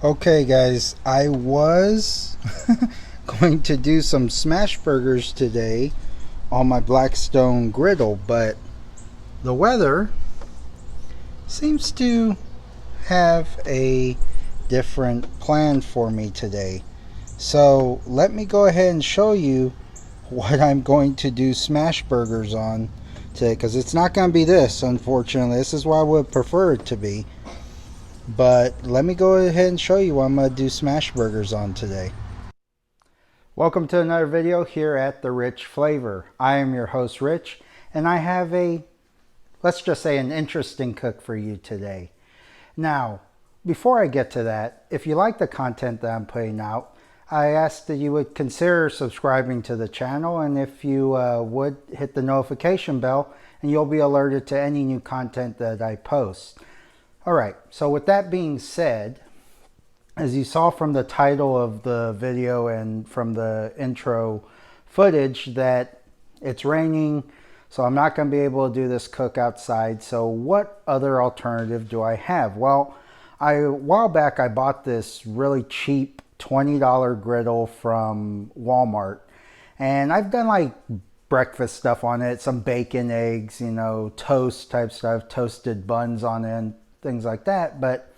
Okay, guys, I was going to do some smash burgers today on my Blackstone griddle, but the weather seems to have a different plan for me today. So let me go ahead and show you what I'm going to do smash burgers on today, because it's not going to be this, unfortunately. This is what I would prefer it to be. But let me go ahead and show you what I'm going to do smash burgers on today. Welcome to another video here at The Rich Flavor. I am your host Rich, and I have let's just say an interesting cook for you today. Now, before I get to that, if you like the content that I'm putting out, I ask that you would consider subscribing to the channel, and if you would hit the notification bell, and you'll be alerted to any new content that I post. Alright, so with that being said, as you saw from the title of the video and from the intro footage, that it's raining, so I'm not going to be able to do this cook outside. So what other alternative do I have? Well, a while back I bought this really cheap $20 griddle from Walmart, and I've done like breakfast stuff on it, some bacon, eggs, toast type stuff, toasted buns on it, and things like that. But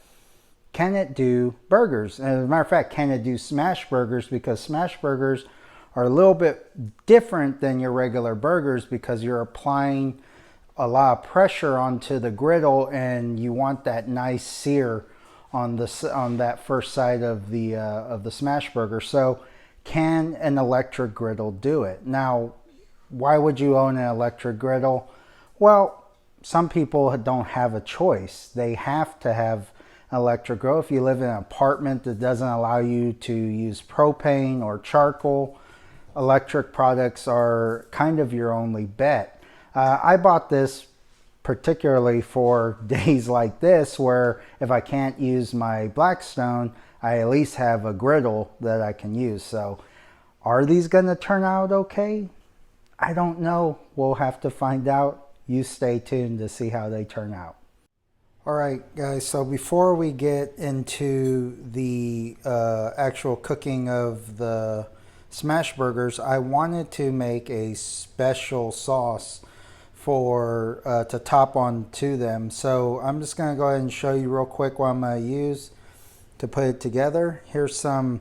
can it do burgers? And as a matter of fact, can it do smash burgers? Because smash burgers are a little bit different than your regular burgers, because you're applying a lot of pressure onto the griddle, and you want that nice sear on that first side of the smash burger. So can an electric griddle do it? Now, why would you own an electric griddle? Well, some people don't have a choice. They have to have electric grill. If you live in an apartment that doesn't allow you to use propane or charcoal, electric products are kind of your only bet. I bought this particularly for days like this, where if I can't use my Blackstone, I at least have a griddle that I can use. So are these going to turn out okay? I don't know. We'll have to find out. You stay tuned to see how they turn out. Alright guys, so before we get into the actual cooking of the smash burgers, I wanted to make a special sauce for to top on to them. So I'm just going to go ahead and show you real quick what I'm going to use to put it together. Here's some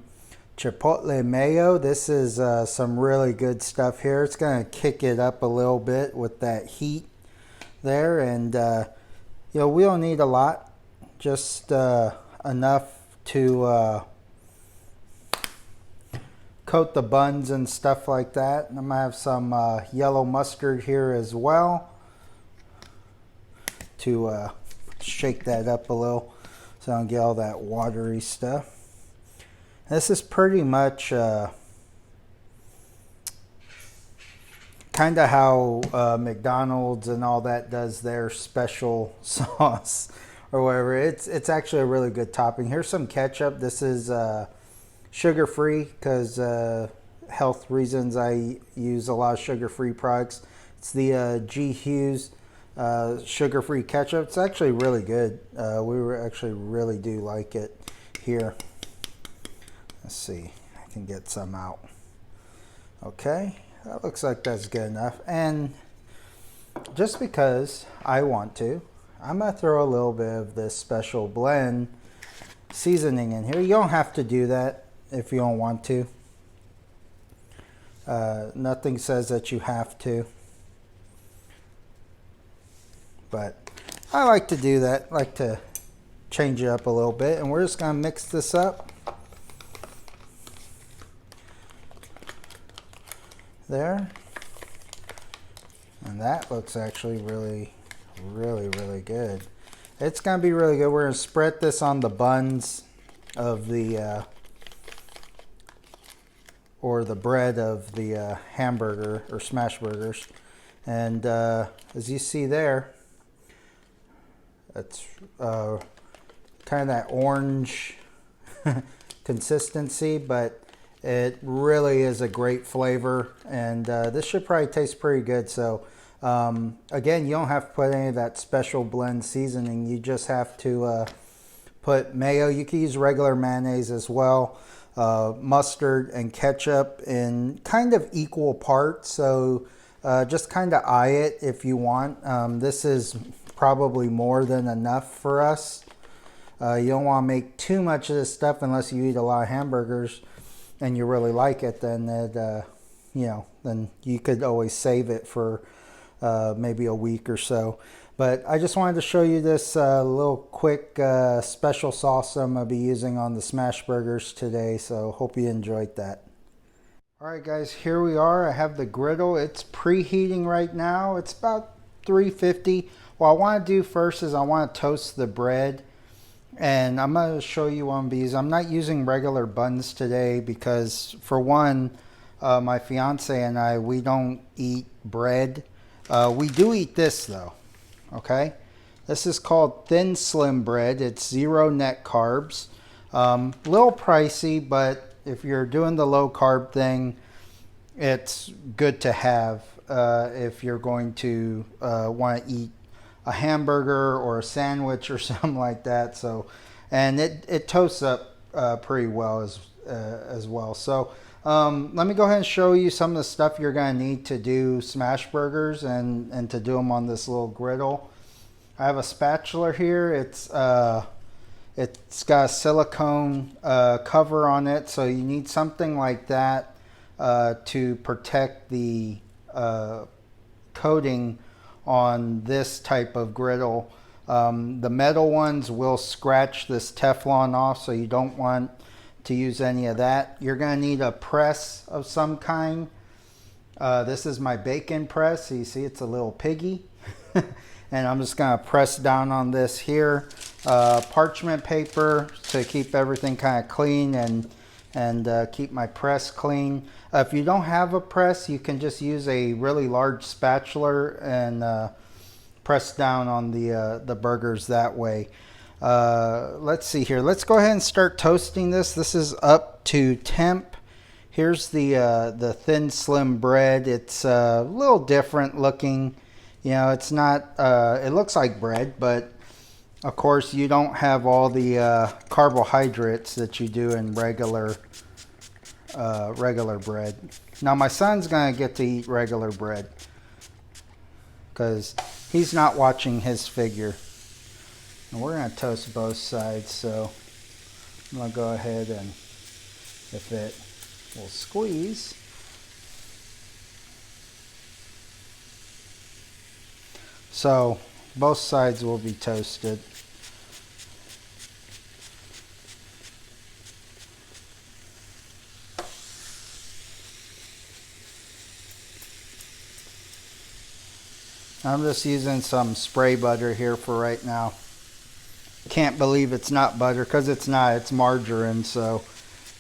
chipotle mayo. This is some really good stuff here. It's going to kick it up a little bit with that heat there, and we don't need a lot, just enough to coat the buns and stuff like that. I'm gonna have some yellow mustard here as well to shake that up a little so I don't get all that watery stuff. This is pretty much kind of how McDonald's and all that does their special sauce or whatever. It's actually a really good topping. Here's some ketchup. This is sugar-free because health reasons. I use a lot of sugar-free products. It's the G. Hughes sugar-free ketchup. It's actually really good. Actually really do like it here. Let's see. I can get some out. Okay. That looks like that's good enough. And just because I want to, I'm going to throw a little bit of this special blend seasoning in here. You don't have to do that if you don't want to. Nothing says that you have to. But I like to do that. I like to change it up a little bit. And we're just going to mix this up. There. And that looks actually really good. It's gonna be really good. We're gonna spread this on the buns of the or the bread of the hamburger or smash burgers, and as you see there, it's kind of that orange consistency, but it really is a great flavor, and this should probably taste pretty good. So again, you don't have to put any of that special blend seasoning. You just have to Put mayo. You can use regular mayonnaise as well. Mustard and ketchup in kind of equal parts. So just kind of eye it if you want. This is probably more than enough for us. You don't want to make too much of this stuff unless you eat a lot of hamburgers and you really like it. Then then you could always save it for maybe a week or so. But I just wanted to show you this little quick special sauce I'm going to be using on the smash burgers today. So hope you enjoyed that. Alright guys, here we are. I have the griddle. It's preheating right now. It's about 350. What I want to do first is I want to toast the bread. And I'm going to show you one of these. I'm not using regular buns today because, for one, my fiance and I, we don't eat bread. We do eat this though. Okay, this is called thin slim bread. It's 0 net carbs. Little pricey, but if you're doing the low carb thing, it's good to have if you're going to want to eat a hamburger or a sandwich or something like that. So, and it toasts up pretty well as well. So let me go ahead and show you some of the stuff you're going to need to do smash burgers and to do them on this little griddle. I have a spatula here. It's got a silicone cover on it, so you need something like that to protect the coating on this type of griddle. The metal ones will scratch this Teflon off, so you don't want to use any of that. You're going to need a press of some kind. This is my bacon press. So you see it's a little piggy. And I'm just going to press down on this here. Parchment paper to keep everything kind of clean and keep my press clean. If you don't have a press, you can just use a really large spatula and press down on the burgers that way. Let's see here. Let's go ahead and start toasting this. This is up to temp. Here's the thin slim bread. It's a little different looking. You know, it's not. It looks like bread, but of course you don't have all the carbohydrates that you do in regular bread. Now my son's gonna get to eat regular bread because he's not watching his figure. And we're gonna toast both sides, so I'm gonna go ahead and, if it will squeeze. So both sides will be toasted. I'm just using some spray butter here for right now. Can't believe it's not butter because it's not. It's margarine. So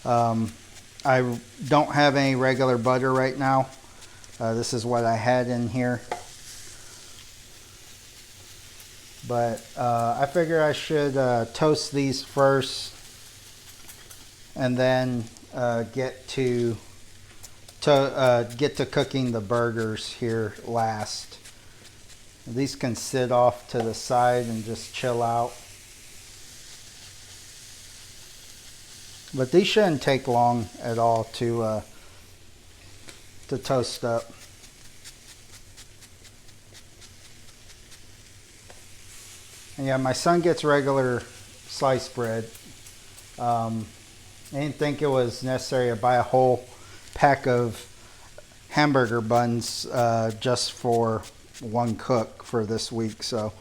I don't have any regular butter right now. This is what I had in here. But I figure I should toast these first and then get to cooking the burgers here last. These can sit off to the side and just chill out. But these shouldn't take long at all to toast up. And yeah, my son gets regular sliced bread. I didn't think it was necessary to buy a whole pack of hamburger buns just for one cook for this week. So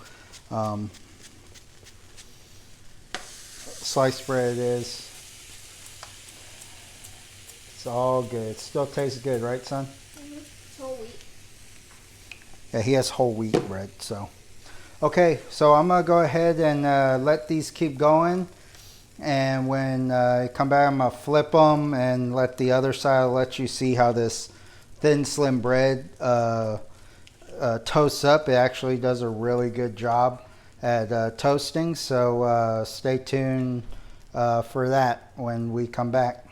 sliced bread it is. It's all good. It still tastes good, right, son? Mm-hmm. It's whole wheat. Yeah, he has whole wheat bread. So okay, so I'm gonna go ahead and let these keep going, and when I come back, I'm gonna flip them and let the other side let you see how this thin slim bread toasts up. It actually does a really good job at toasting. So stay tuned for that when we come back.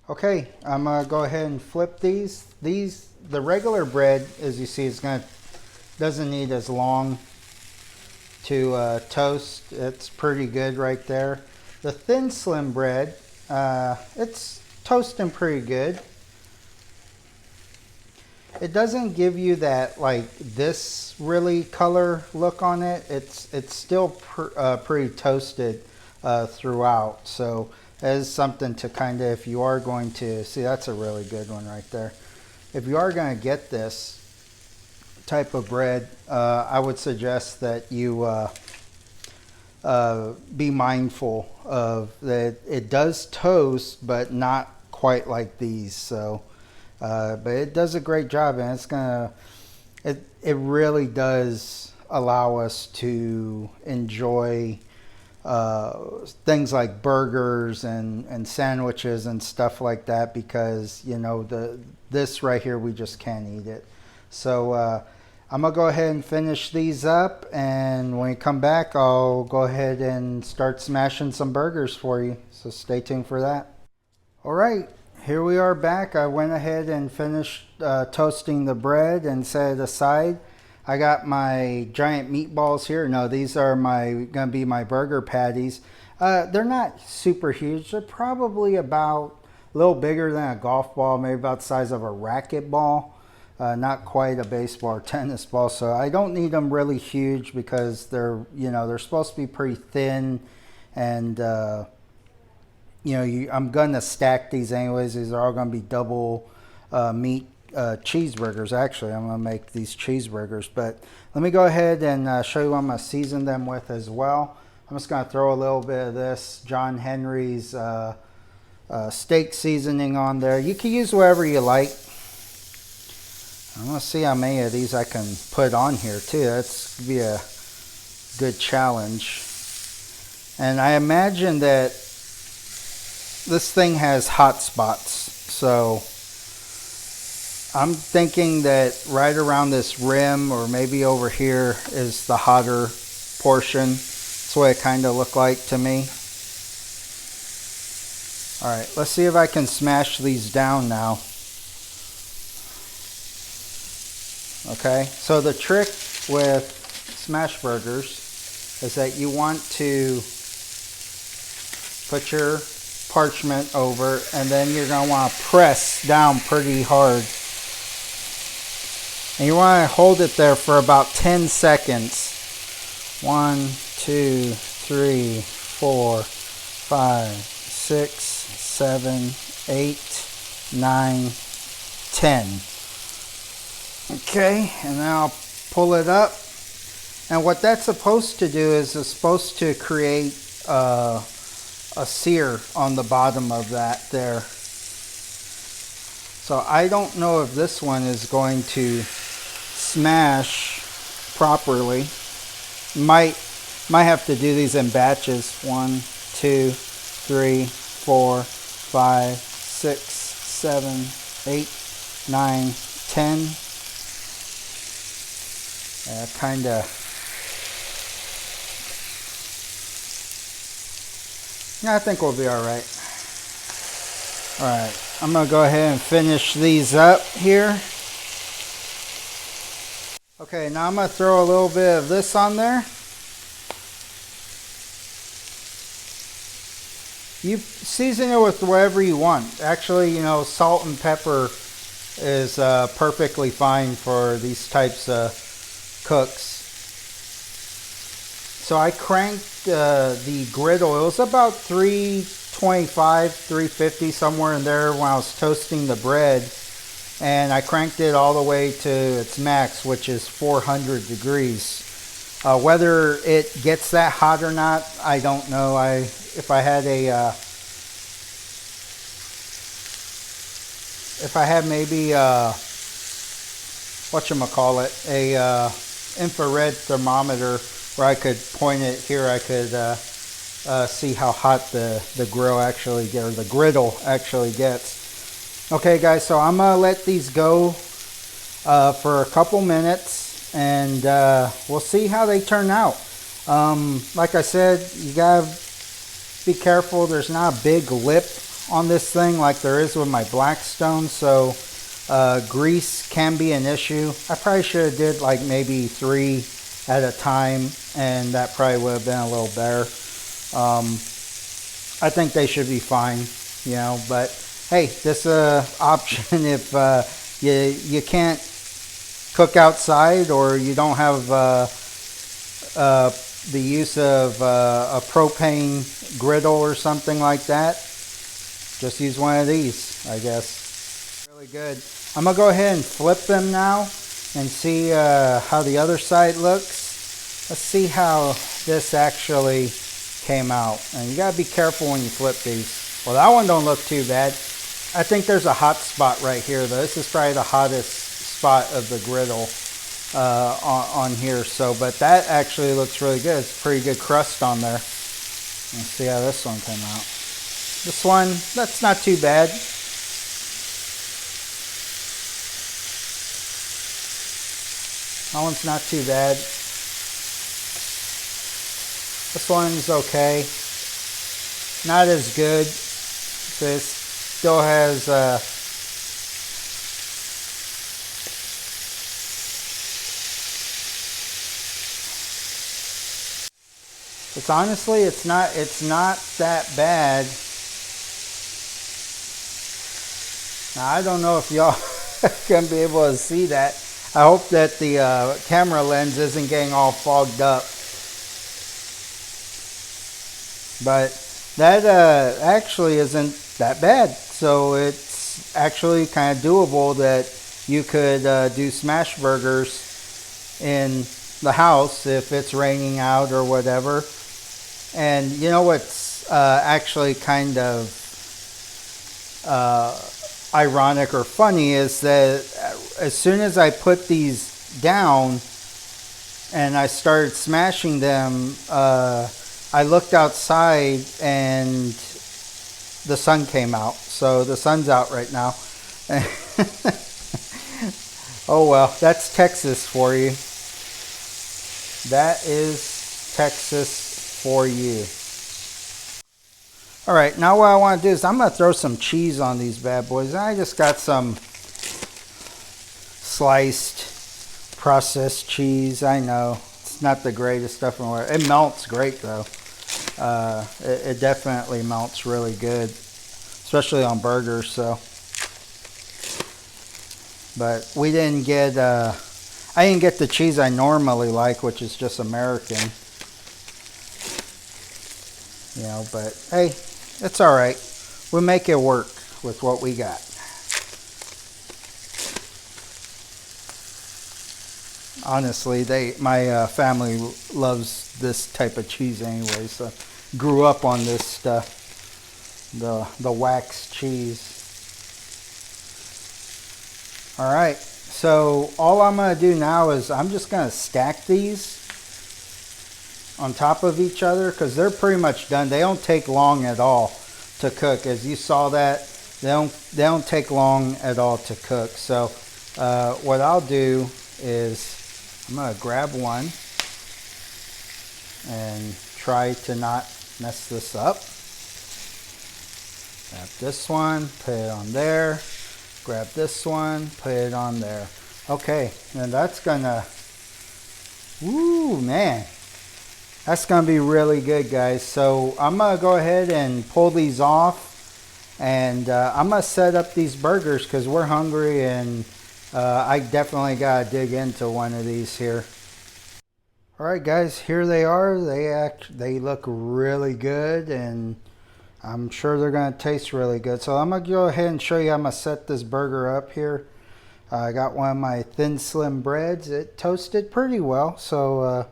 Okay, I'm gonna go ahead and flip these. The regular bread, as you see, doesn't need as long to toast. It's pretty good right there. The thin slim bread, it's toasting pretty good. It doesn't give you that like this really color look on it. It's still pretty toasted throughout. So that is something to kind of, if you are going to see, that's a really good one right there. If you are going to get this type of bread, I would suggest that you be mindful of that it does toast, but not quite like these. So, but it does a great job, and it really does allow us to enjoy things like burgers and sandwiches and stuff like that, because you know this right here, we just can't eat it. So I'm gonna go ahead and finish these up, and when we come back, I'll go ahead and start smashing some burgers for you. So stay tuned for that. All right, here we are back. I went ahead and finished toasting the bread and set it aside. I got my giant meatballs here. No, these are gonna be my burger patties. They're not super huge. They're probably about a little bigger than a golf ball, maybe about the size of a racquetball. Not quite a baseball or tennis ball. So I don't need them really huge because they're supposed to be pretty thin, and I'm gonna stack these anyways. These are all gonna be double meat cheeseburgers. Actually, I'm gonna make these cheeseburgers, but let me go ahead and show you what I'm gonna season them with as well. I'm just gonna throw a little bit of this John Henry's steak seasoning on there. You can use whatever you like. I'm gonna see how many of these I can put on here too. That's gonna be a good challenge. And I imagine that this thing has hot spots, so I'm thinking that right around this rim, or maybe over here, is the hotter portion. That's what it kind of looked like to me. Alright, let's see if I can smash these down now. Okay, so the trick with smash burgers is that you want to put your parchment over, and then you're going to want to press down pretty hard. And you want to hold it there for about 10 seconds. 1, 2, 3, 4, 5, 6, 7, 8, 9, 10. Okay, and then I'll pull it up. And what that's supposed to do is it's supposed to create a sear on the bottom of that there. So I don't know if this one is going to smash properly. Might have to do these in batches. 1, 2, 3, 4, 5, 6, 7, 8, 9, 10. Kind of. Yeah, I think we'll be all right. All right, I'm gonna go ahead and finish these up here. Okay, now I'm gonna throw a little bit of this on there. You season it with whatever you want. Actually, salt and pepper is perfectly fine for these types of cooks. So I cranked the griddle. It was about 325, 350, somewhere in there when I was toasting the bread. And I cranked it all the way to its max, which is 400 degrees. Whether it gets that hot or not, I don't know. If I had maybe whatchamacallit, a infrared thermometer where I could point it here, I could see how hot the griddle actually gets. Okay guys, so I'm gonna let these go for a couple minutes, and we'll see how they turn out. Like I said, you gotta be careful. There's not a big lip on this thing like there is with my Blackstone, so grease can be an issue. I probably should have did like maybe 3 at a time, and that probably would have been a little better. I think they should be fine, you know, but hey, this option if you can't cook outside, or you don't have the use of a propane griddle or something like that, just use one of these, I guess. Really good. I'm gonna go ahead and flip them now and see how the other side looks. Let's see how this actually came out. And you gotta be careful when you flip these. Well, that one don't look too bad. I think there's a hot spot right here though. This is probably the hottest spot of the griddle on here. So, but that actually looks really good. It's pretty good crust on there. Let's see how this one came out. This one, that's not too bad. That one's not too bad. This one's okay. Not as good. This still has it's honestly it's not that bad. Now I don't know if y'all gonna be able to see that. I hope that the camera lens isn't getting all fogged up. But that actually isn't that bad. So it's actually kind of doable that you could do smash burgers in the house if it's raining out or whatever. And you know what's actually kind of ironic or funny is that as soon as I put these down and I started smashing them, I looked outside and the sun came out. So the sun's out right now. Oh well, that's Texas for you. That is Texas for you. All right, now what I want to do is I'm going to throw some cheese on these bad boys. I just got some sliced processed cheese. I know it's not the greatest stuff in the world. It melts great though. It definitely melts really good, especially on burgers. So, but we didn't get. I didn't get the cheese I normally like, which is just American. You know, but hey, it's all right. We'll make it work with what we got. Honestly, my family loves this type of cheese anyway, so grew up on this stuff, the wax cheese. All right, so all I'm gonna do now is I'm just gonna stack these on top of each other because they're pretty much done. They don't take long at all to cook. As you saw that, they don't take long at all to cook. So what I'll do is I'm gonna grab one and try to not mess this up. Grab this one, put it on there. Grab this one, put it on there. Okay, and that's gonna, woo man, that's gonna be really good, guys. So I'm gonna go ahead and pull these off, and I'm gonna set up these burgers because we're hungry, and I definitely gotta dig into one of these here. All right, guys, here they are. They look really good, and I'm sure they're gonna taste really good. So I'm gonna go ahead and show you how I'm gonna set this burger up here. I got one of my thin slim breads. It toasted pretty well. So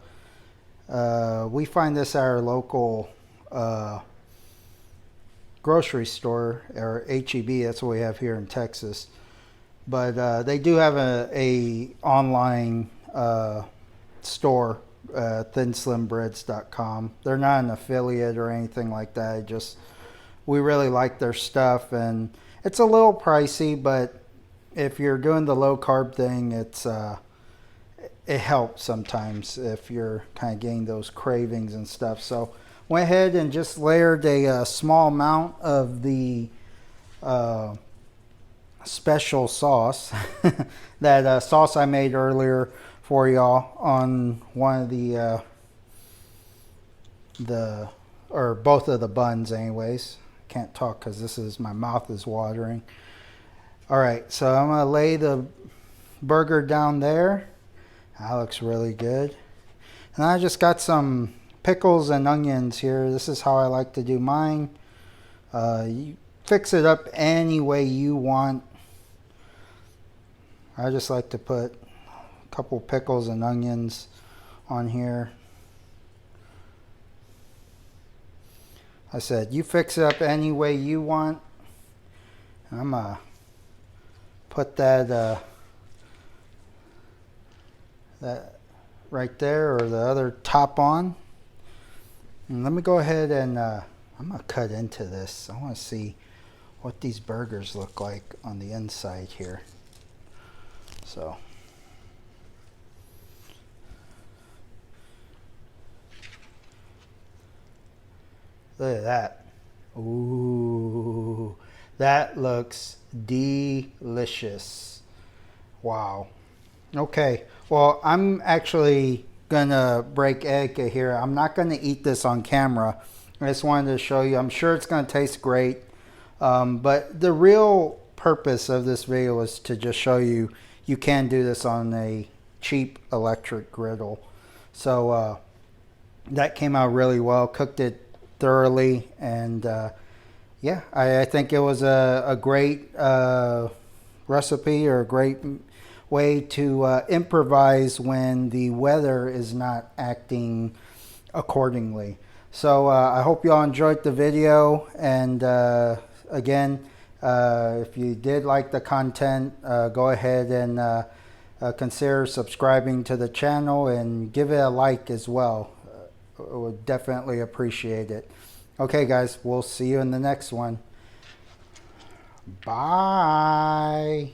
we find this at our local grocery store, or HEB. That's what we have here in Texas. But they do have a online store, thinslimbreads.com. They're not an affiliate or anything like that. We really like their stuff, and it's a little pricey, but if you're doing the low carb thing, it helps sometimes if you're kind of getting those cravings and stuff. So went ahead and just layered a small amount of the special sauce, that sauce I made earlier for y'all on one of the or both of the buns anyways. Can't talk because my mouth is watering. All right, so I'm gonna lay the burger down there. That looks really good. And I just got some pickles and onions here. This is how I like to do mine. You fix it up any way you want. I just like to put a couple pickles and onions on here. I said, you fix it up any way you want. I'm gonna put that right there, or the other top on. And let me go ahead and I'm gonna cut into this. I want to see what these burgers look like on the inside here. So look at that. Ooh, that looks delicious. Wow. Okay, well, I'm actually gonna break egg here. I'm not gonna eat this on camera. I just wanted to show you. I'm sure it's gonna taste great. But the real purpose of this video was to just show you you can do this on a cheap electric griddle. So that came out really well. Cooked it thoroughly, and yeah, I think it was a great recipe, or a great way to improvise when the weather is not acting accordingly. So I hope you all enjoyed the video, and again, if you did like the content, go ahead and consider subscribing to the channel and give it a like as well. I would definitely appreciate it. Okay guys, we'll see you in the next one. Bye.